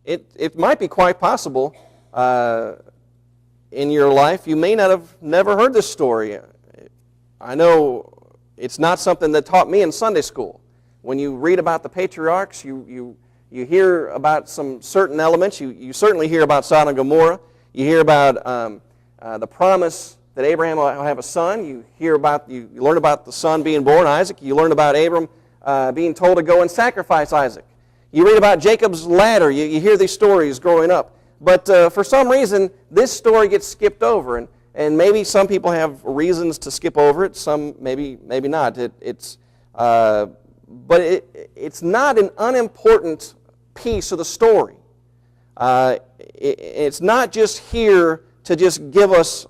it might be quite possible in your life you may not have never heard this story. I know it's not something that taught me in Sunday school. When you read about the patriarchs, you hear about some certain elements. You certainly hear about Sodom and Gomorrah. You hear about the promise that Abraham will have a son. You learn about the son being born, Isaac. You learn about Abram being told to go and sacrifice Isaac. You read about Jacob's ladder. You hear these stories growing up. But for some reason, this story gets skipped over. And maybe some people have reasons to skip over it. Some maybe not. But it's not an unimportant piece of the story. It's not just here to just give us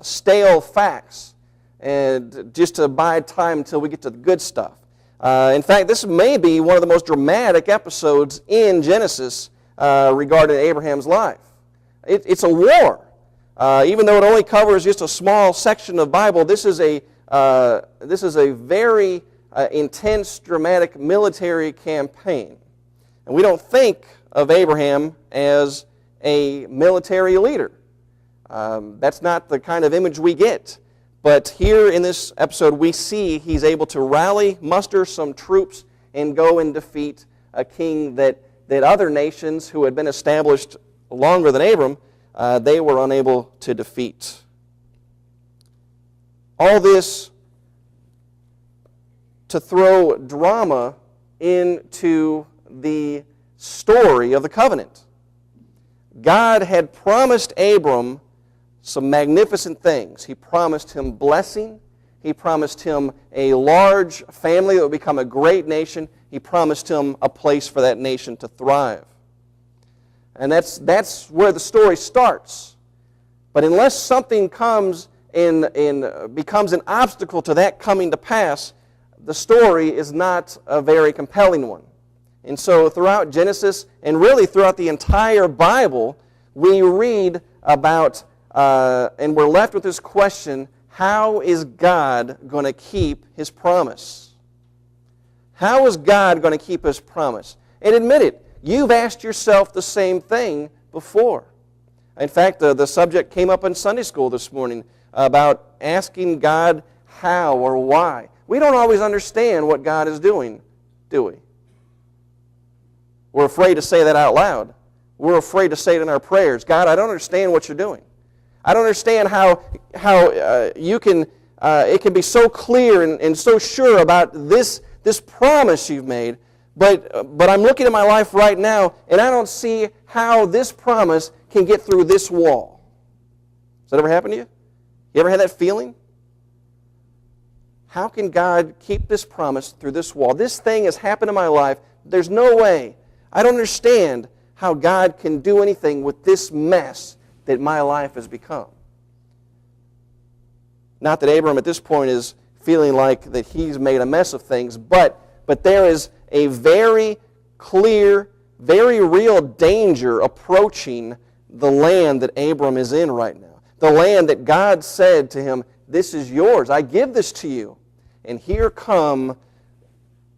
stale facts and just to bide time until we get to the good stuff. In fact, this may be one of the most dramatic episodes in Genesis regarding Abraham's life. It's a war. Even though it only covers just a small section of the Bible, this is a very intense, dramatic military campaign. And we don't think of Abraham as a military leader. That's not the kind of image we get. But here in this episode, we see he's able to rally, muster some troops, and go and defeat a king that other nations who had been established longer than Abram, they were unable to defeat. All this to throw drama into the story of the covenant. God had promised Abram some magnificent things. He promised him blessing. He promised him a large family that would become a great nation. He promised him a place for that nation to thrive. And that's where the story starts. But unless something comes becomes an obstacle to that coming to pass, the story is not a very compelling one. And so throughout Genesis, and really throughout the entire Bible, we read about, and we're left with this question, how is God going to keep His promise? How is God going to keep His promise? And admit it, you've asked yourself the same thing before. In fact, the subject came up in Sunday school this morning about asking God how or why. We don't always understand what God is doing, do we? We're afraid to say that out loud. We're afraid to say it in our prayers. God, I don't understand what you're doing. I don't understand how you can. It can be so clear and so sure about this promise you've made, but I'm looking at my life right now, and I don't see how this promise can get through this wall. Has that ever happened to you? You ever had that feeling? How can God keep this promise through this wall? This thing has happened in my life. There's no way. I don't understand how God can do anything with this mess that my life has become. Not that Abram at this point is feeling like that he's made a mess of things, but there is a very clear, very real danger approaching the land that Abram is in right now. The land that God said to him, this is yours. I give this to you. And here come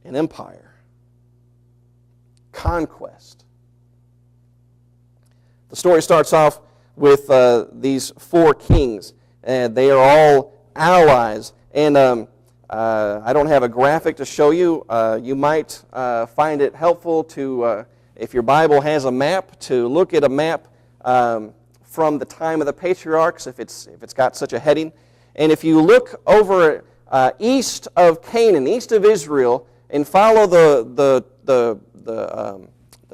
an empire. Conquest. The story starts off with these four kings, and they are all allies. And I don't have a graphic to show you. You might find it helpful to, if your Bible has a map, to look at a map from the time of the patriarchs, if it's got such a heading. And if you look over east of Canaan, east of Israel, and follow the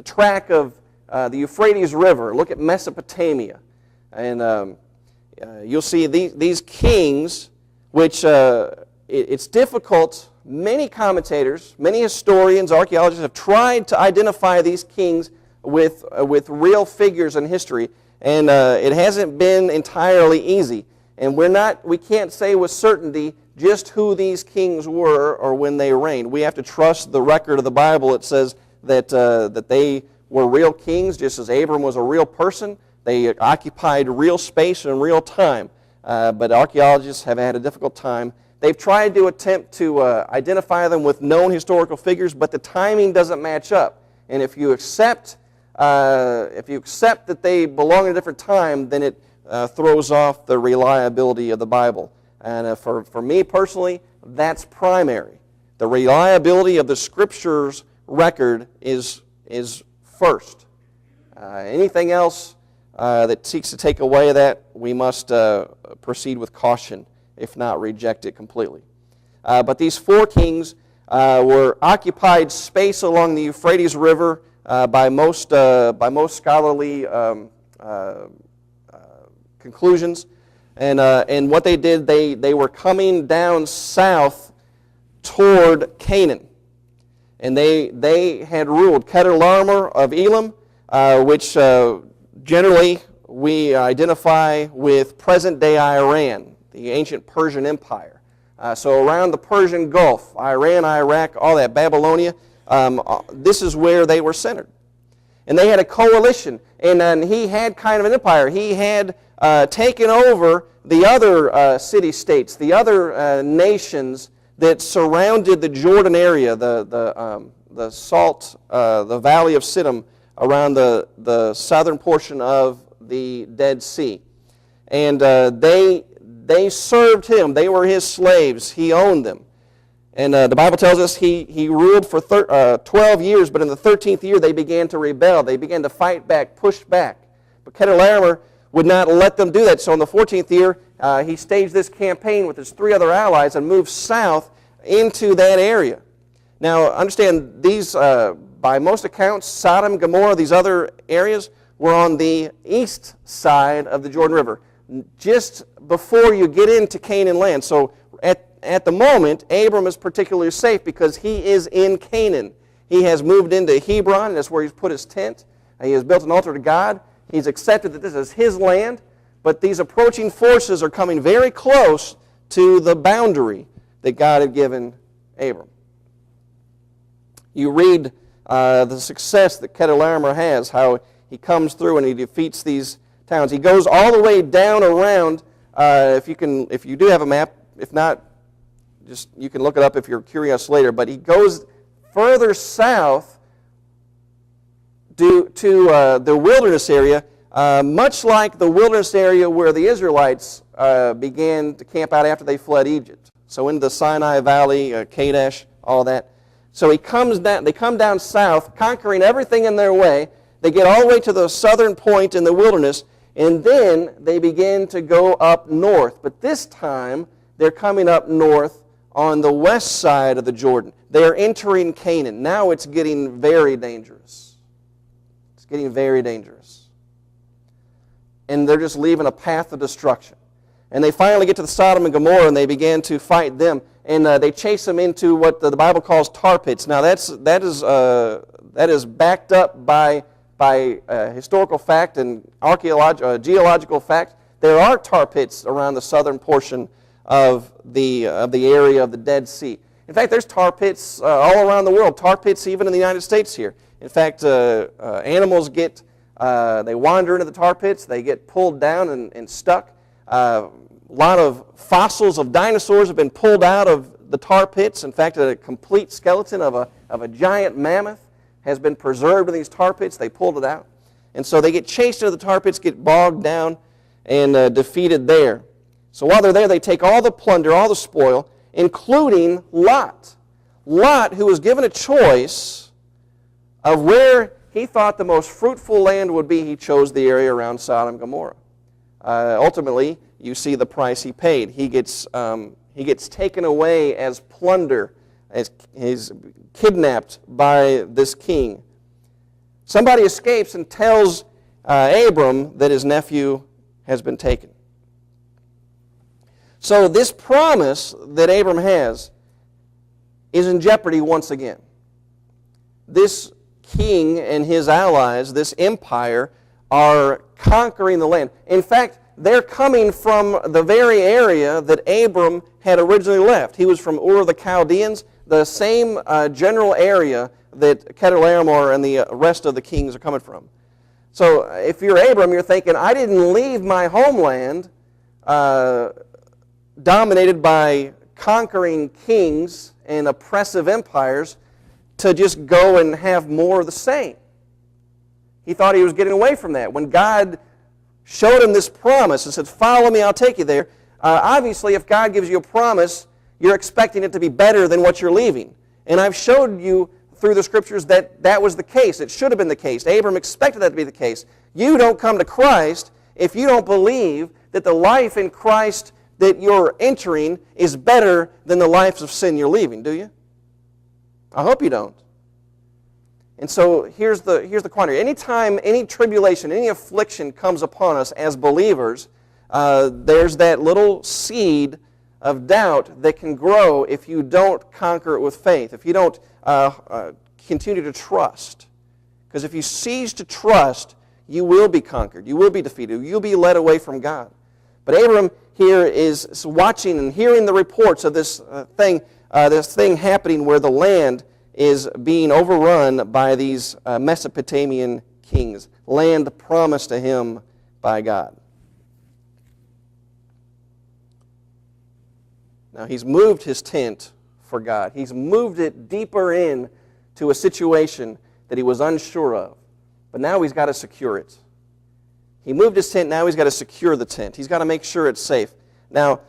track of the Euphrates River, look at Mesopotamia, and you'll see these kings, which it's difficult. Many commentators, many historians, archaeologists have tried to identify these kings with real figures in history, and it hasn't been entirely easy. And we can't say with certainty just who these kings were or when they reigned. We have to trust the record of the Bible. It says that they were real kings, just as Abram was a real person. They occupied real space and real time. But archaeologists have had a difficult time. They've tried to attempt to identify them with known historical figures, but the timing doesn't match up. And if you accept if you accept that they belong in a different time, then it throws off the reliability of the Bible. And for me personally, that's primary. The reliability of the Scripture's record is first. Anything else that seeks to take away that, we must proceed with caution, if not reject it completely. But these 4 kings were occupied space along the Euphrates River by most scholarly conclusions. And what they did, they were coming down south toward Canaan. And they had ruled Chedorlaomer of Elam, which generally we identify with present-day Iran, the ancient Persian Empire. So around the Persian Gulf, Iran, Iraq, all that, Babylonia, this is where they were centered. And they had a coalition, and he had kind of an empire. He had taken over the other city-states, the other nations that surrounded the Jordan area, the salt, the valley of Siddim, around the southern portion of the Dead Sea. And they served him. They were his slaves. He owned them. And the Bible tells us he ruled for 12 years, but in the 13th year they began to rebel. They began to fight back, push back. But Chedorlaomer would not let them do that. So in the 14th year, he staged this campaign with his 3 other allies and moved south into that area. Now, understand, these, by most accounts, Sodom, Gomorrah, these other areas, were on the east side of the Jordan River, just before you get into Canaan land. So at the moment, Abram is particularly safe because he is in Canaan. He has moved into Hebron, and that's where he's put his tent. He has built an altar to God. He's accepted that this is his land, but these approaching forces are coming very close to the boundary that God had given Abram. You read the success that Chedorlaomer has, how he comes through and he defeats these towns. He goes all the way down around, if you do have a map, if not, just you can look it up if you're curious later, but he goes further south to the wilderness area, much like the wilderness area where the Israelites began to camp out after they fled Egypt. So into the Sinai Valley, Kadesh, all that. So they come down south, conquering everything in their way. They get all the way to the southern point in the wilderness, and then they begin to go up north. But this time, they're coming up north on the west side of the Jordan. They're entering Canaan. Now it's getting very dangerous. It's getting very dangerous. And they're just leaving a path of destruction. And they finally get to the Sodom and Gomorrah, and they begin to fight them. And they chase them into what the Bible calls tar pits. Now that is backed up by historical fact and geological fact. There are tar pits around the southern portion of the area of the Dead Sea. In fact, there's tar pits all around the world. Tar pits even in the United States here. In fact, animals they wander into the tar pits. They get pulled down and stuck. A lot of fossils of dinosaurs have been pulled out of the tar pits. In fact, a complete skeleton of a giant mammoth has been preserved in these tar pits. They pulled it out. And so they get chased into the tar pits, get bogged down, and defeated there. So while they're there, they take all the plunder, all the spoil, including Lot. Lot, who was given a choice of where he thought the most fruitful land would be, he chose the area around Sodom and Gomorrah. Ultimately, you see the price he paid. He gets taken away as plunder, as he's kidnapped by this king. Somebody escapes and tells Abram that his nephew has been taken. So this promise that Abram has is in jeopardy once again. This king and his allies, this empire, are conquering the land. In fact, they're coming from the very area that Abram had originally left. He was from Ur of the Chaldeans, the same general area that Chedorlaomer and the rest of the kings are coming from. So if you're Abram, you're thinking, I didn't leave my homeland dominated by conquering kings and oppressive empires to just go and have more of the same. He thought he was getting away from that. When God showed him this promise and said, follow me, I'll take you there, obviously if God gives you a promise, you're expecting it to be better than what you're leaving. And I've showed you through the Scriptures that that was the case. It should have been the case. Abram expected that to be the case. You don't come to Christ if you don't believe that the life in Christ that you're entering is better than the lives of sin you're leaving, do you? I hope you don't. And so here's the quandary. Anytime any tribulation, any affliction comes upon us as believers, there's that little seed of doubt that can grow if you don't conquer it with faith, if you don't continue to trust. Because if you cease to trust, you will be conquered, you will be defeated, you'll be led away from God. But Abram here is watching and hearing the reports of this thing happening where the land is being overrun by these Mesopotamian kings, land promised to him by God. Now he's moved his tent for God. He's moved it deeper in to a situation that he was unsure of. But now he's got to secure it. He moved his tent, now he's got to secure the tent. He's got to make sure it's safe. Now,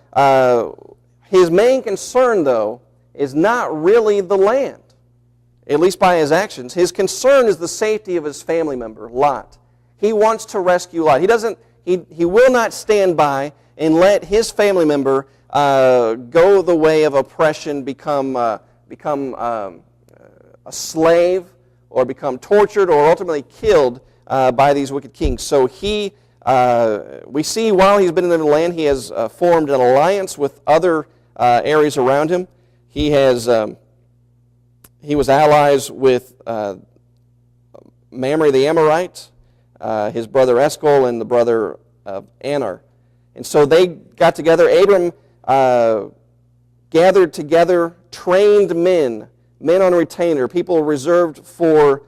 his main concern, though, is not really the land, at least by his actions. His concern is the safety of his family member, Lot. He wants to rescue Lot. He will not stand by and let his family member go the way of oppression, become a slave, or become tortured, or ultimately killed by these wicked kings. So we see while he's been in the land, he has formed an alliance with other areas around him. He was allies with Mamre the Amorite, his brother Eshcol, and the brother of Anar. And so they got together. Abram gathered together trained men on retainer, people reserved for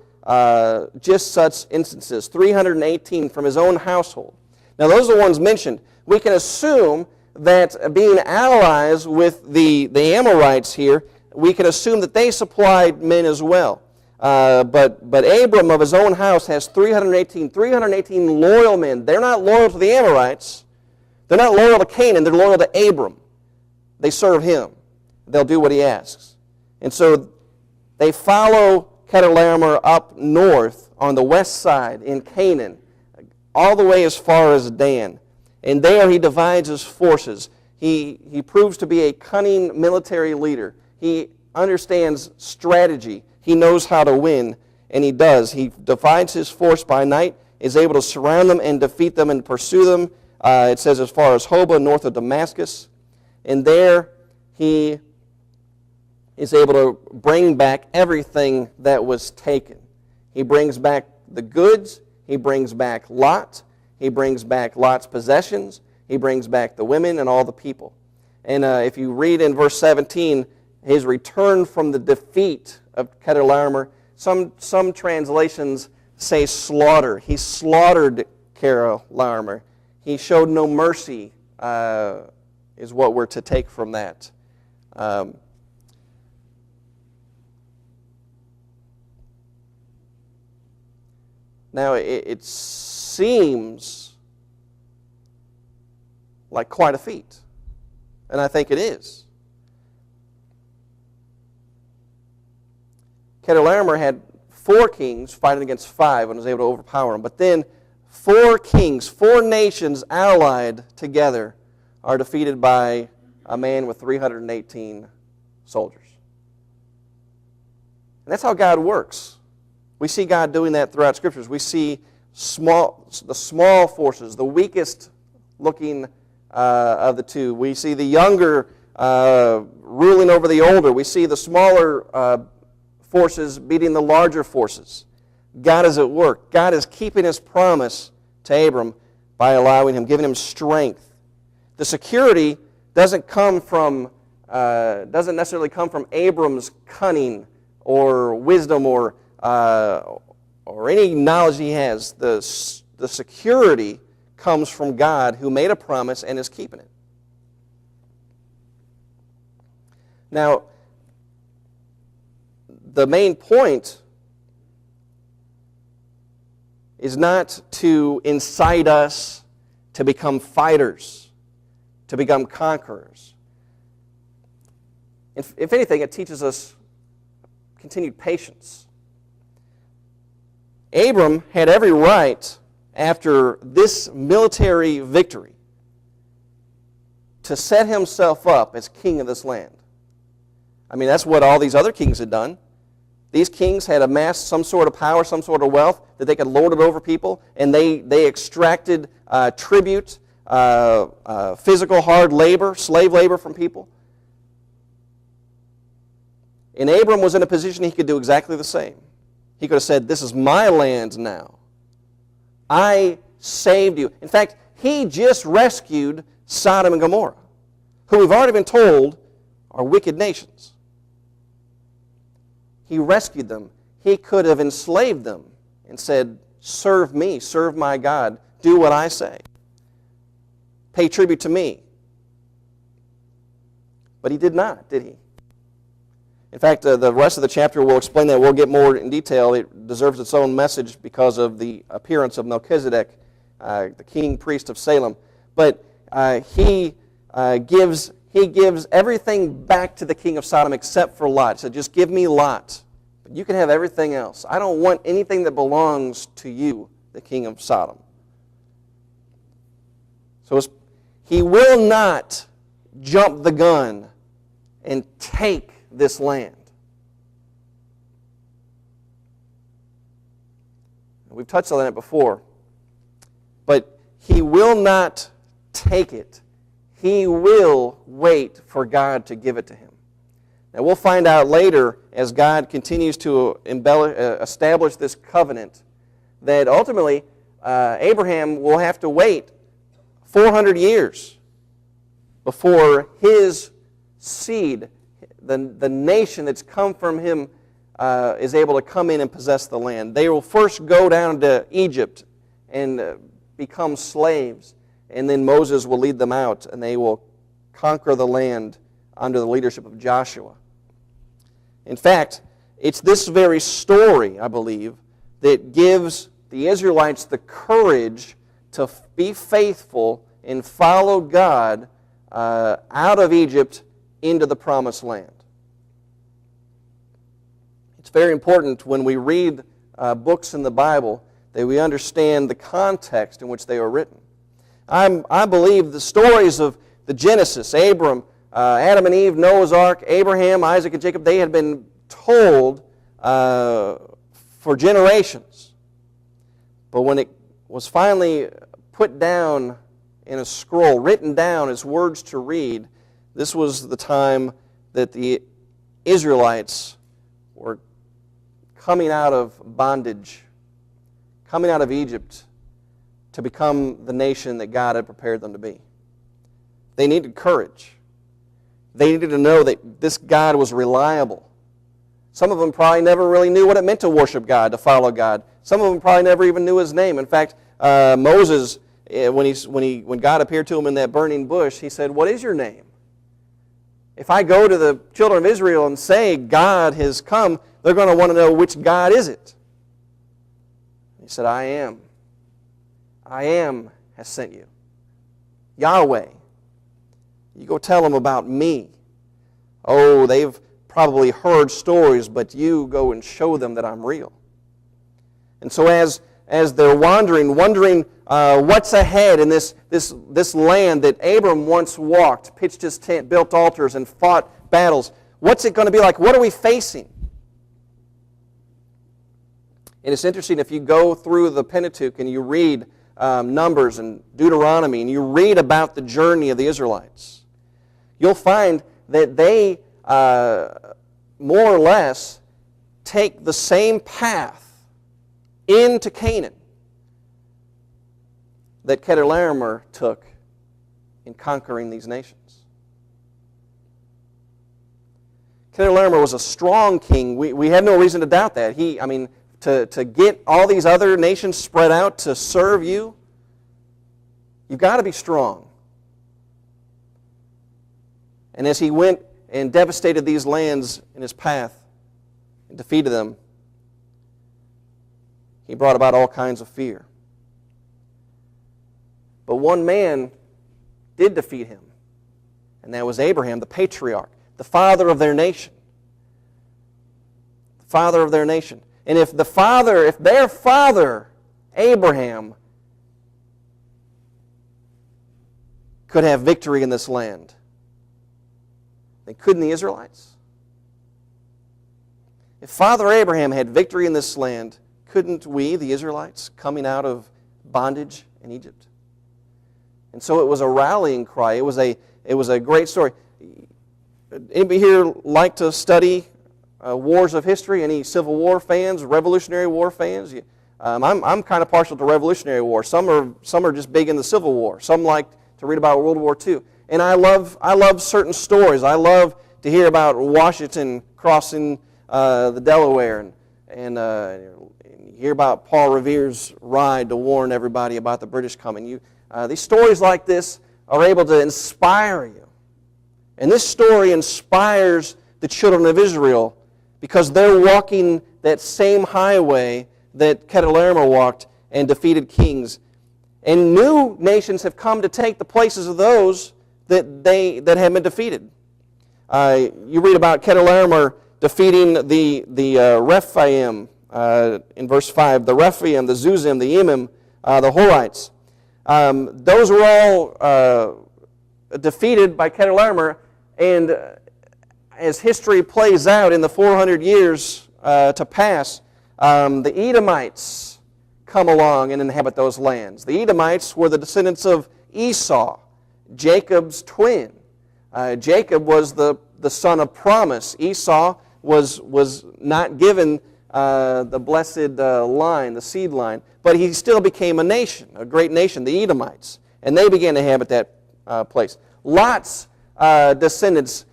just such instances, 318 from his own household. Now those are the ones mentioned. We can assume that being allies with the Amorites here, we can assume that they supplied men as well. But Abram of his own house has 318 loyal men. They're not loyal to the Amorites. They're not loyal to Canaan. They're loyal to Abram. They serve him. They'll do what he asks. And so they follow Chedorlaomer up north on the west side in Canaan, all the way as far as Dan. And there he divides his forces. He proves to be a cunning military leader. He understands strategy. He knows how to win, and he does. He divides his force by night, is able to surround them and defeat them and pursue them. It says as far as Hobah, north of Damascus. And there he is able to bring back everything that was taken. He brings back the goods. He brings back Lot. He brings back Lot's possessions. He brings back the women and all the people. And if you read in verse 17, his return from the defeat of Chedorlaomer, some translations say slaughter. He slaughtered Chedorlaomer. He showed no mercy, is what we're to take from that. Now, it seems like quite a feat, and I think it is. Chedorlaomer had 4 kings fighting against 5 and was able to overpower them. But then 4 kings, 4 nations allied together are defeated by a man with 318 soldiers. And that's how God works. We see God doing that throughout Scriptures. We see the small forces, the weakest looking of the two. We see the younger ruling over the older. We see the smaller forces beating the larger forces. God is at work. God is keeping His promise to Abram by allowing him, giving him strength. The security doesn't necessarily come from Abram's cunning or wisdom or any knowledge he has. The security comes from God, who made a promise and is keeping it. Now, the main point is not to incite us to become fighters, to become conquerors. If anything, it teaches us continued patience. Abram had every right, after this military victory, to set himself up as king of this land. I mean, that's what all these other kings had done. These kings had amassed some sort of power, some sort of wealth, that they could lord it over people, and they extracted tribute, physical hard labor, slave labor from people. And Abram was in a position he could do exactly the same. He could have said, "This is my land now. I saved you." In fact, he just rescued Sodom and Gomorrah, who we've already been told are wicked nations. He rescued them. He could have enslaved them and said, "Serve me, serve my God, do what I say. Pay tribute to me." But he did not, did he? In fact, the rest of the chapter will explain that. We'll get more in detail. It deserves its own message because of the appearance of Melchizedek, the king priest of Salem. But he gives everything back to the king of Sodom except for Lot. He said, "Just give me Lot. But you can have everything else. I don't want anything that belongs to you, the king of Sodom." So he will not jump the gun and take this land. We've touched on that before. But he will not take it. He will wait for God to give it to him. Now we'll find out later, as God continues to establish this covenant, that ultimately Abraham will have to wait 400 years before his seed, the nation that's come from him, is able to come in and possess the land. They will first go down to Egypt and become slaves, and then Moses will lead them out, and they will conquer the land under the leadership of Joshua. In fact, it's this very story, I believe, that gives the Israelites the courage to be faithful and follow God out of Egypt into the Promised Land. It's very important when we read books in the Bible that we understand the context in which they were written. I believe the stories of the Genesis, Abram, Adam and Eve, Noah's Ark, Abraham, Isaac, and Jacob, they had been told for generations. But when it was finally put down in a scroll, written down as words to read, this was the time that the Israelites were coming out of bondage, coming out of Egypt to become the nation that God had prepared them to be. They needed courage. They needed to know that this God was reliable. Some of them probably never really knew what it meant to worship God, to follow God. Some of them probably never even knew His name. In fact, Moses, when God appeared to him in that burning bush, he said, "What is your name?" If I go to the children of Israel and say God has come, they're going to want to know, which God is it? He said, "I am. I am has sent you. Yahweh. You go tell them about me." Oh, they've probably heard stories, but you go and show them that I'm real. And so as they're wondering what's ahead in this land that Abram once walked, pitched his tent, built altars, and fought battles, what's it going to be like? What are we facing? And it's interesting, if you go through the Pentateuch and you read Numbers and Deuteronomy, and you read about the journey of the Israelites, you'll find that they more or less take the same path into Canaan that Chedorlaomer took in conquering these nations. Chedorlaomer was a strong king. We have no reason to doubt that. To get all these other nations spread out to serve you, you've got to be strong. And as he went and devastated these lands in his path and defeated them, He brought about all kinds of fear. But one man did defeat him, and that was Abraham, the patriarch, the father of their nation. The father of their nation. And if their father, Abraham, could have victory in this land, then couldn't the Israelites? If Father Abraham had victory in this land, couldn't we, the Israelites, coming out of bondage in Egypt? And so it was a rallying cry. It was a great story. Anybody here like to study wars of history? Any Civil War fans, Revolutionary War fans? I'm kind of partial to Revolutionary War. Some are just big in the Civil War. Some like to read about World War II. And I love certain stories. I love to hear about Washington crossing the Delaware, and you hear about Paul Revere's ride to warn everybody about the British coming. These stories like this are able to inspire you. And this story inspires the children of Israel because they're walking that same highway that Chedorlaomer walked and defeated kings. And new nations have come to take the places of those that have been defeated. You read about Chedorlaomer defeating the Rephaim in verse 5, the Rephaim, the Zuzim, the Emim, the Horites. Those were all defeated by Chedorlaomer, and as history plays out in the 400 years to pass, the Edomites come along and inhabit those lands. The Edomites were the descendants of Esau, Jacob's twin. Jacob was the son of promise. Esau was not given the blessed line, the seed line, but he still became a nation, a great nation, the Edomites, and they began to inhabit that place. Lot's descendants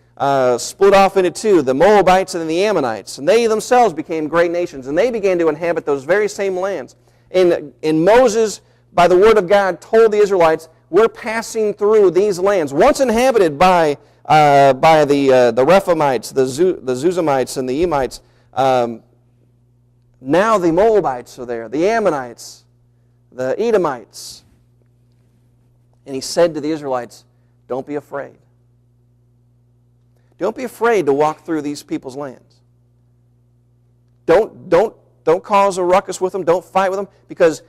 split off into two, the Moabites and the Ammonites, and they themselves became great nations, and they began to inhabit those very same lands. And Moses, by the word of God, told the Israelites, we're passing through these lands, once inhabited by the Rephaites, the Zuzamites, and the Emites. Now the Moabites are there, the Ammonites, the Edomites. And he said to the Israelites, don't be afraid. Don't be afraid to walk through these people's lands. Don't cause a ruckus with them. Don't fight with them, because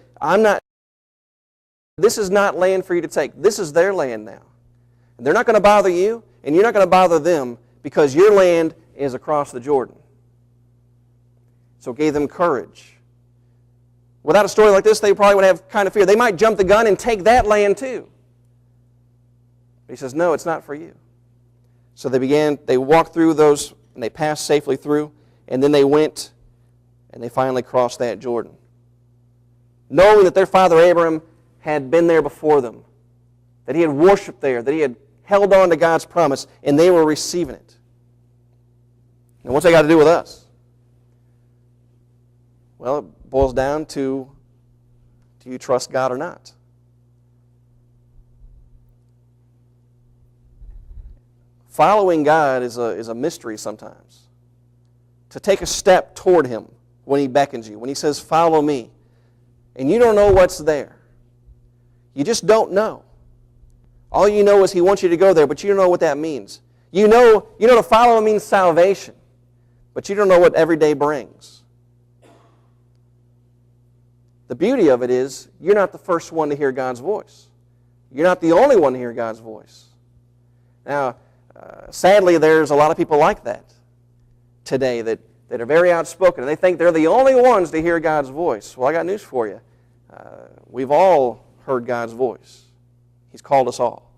this is not land for you to take. This is their land now. And they're not going to bother you, and you're not going to bother them, because your land is across the Jordan. So it gave them courage. Without a story like this, they probably would have kind of fear. They might jump the gun and take that land too. But he says, no, it's not for you. So they walked through those, and they passed safely through, and then they went, and they finally crossed that Jordan. Knowing that their father Abraham had been there before them, that he had worshiped there, that he had held on to God's promise, and they were receiving it. And what's that got to do with us? Well, it boils down to, do you trust God or not? Following God is a mystery sometimes. To take a step toward Him when He beckons you, when He says, follow me, and you don't know what's there. You just don't know. All you know is He wants you to go there, but you don't know what that means. You know to follow Him means salvation, but you don't know what every day brings. The beauty of it is, you're not the first one to hear God's voice. You're not the only one to hear God's voice. Now, sadly, there's a lot of people like that today that are very outspoken, and they think they're the only ones to hear God's voice. Well, I got news for you. We've all heard God's voice. He's called us all.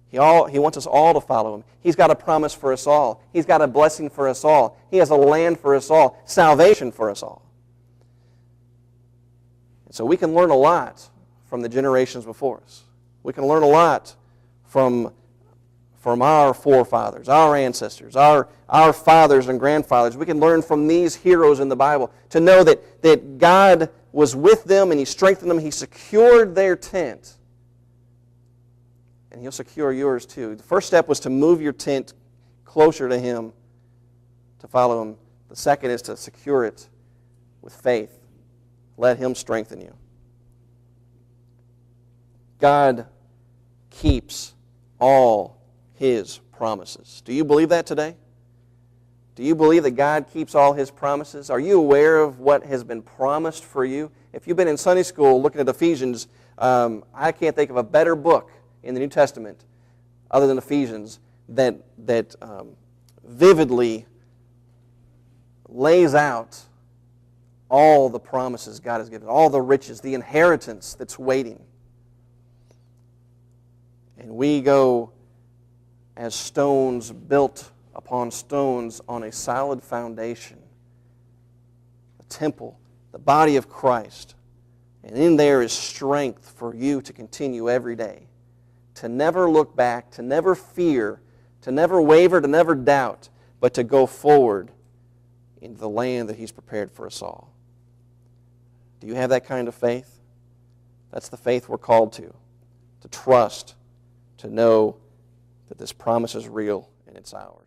He wants us all to follow Him. He's got a promise for us all. He's got a blessing for us all. He has a land for us all, salvation for us all. So we can learn a lot from the generations before us. We can learn a lot from our forefathers, our ancestors, our fathers and grandfathers. We can learn from these heroes in the Bible to know that God was with them and He strengthened them. He secured their tent. And He'll secure yours too. The first step was to move your tent closer to Him, to follow Him. The second is to secure it with faith. Let Him strengthen you. God keeps all His promises. Do you believe that today? Do you believe that God keeps all His promises? Are you aware of what has been promised for you? If you've been in Sunday school looking at Ephesians, I can't think of a better book in the New Testament other than Ephesians that vividly lays out all the promises God has given, all the riches, the inheritance that's waiting. And we go as stones built upon stones on a solid foundation, the temple, the body of Christ. And in there is strength for you to continue every day, to never look back, to never fear, to never waver, to never doubt, but to go forward into the land that He's prepared for us all. Do you have that kind of faith? That's the faith we're called to trust, to know that this promise is real and it's ours.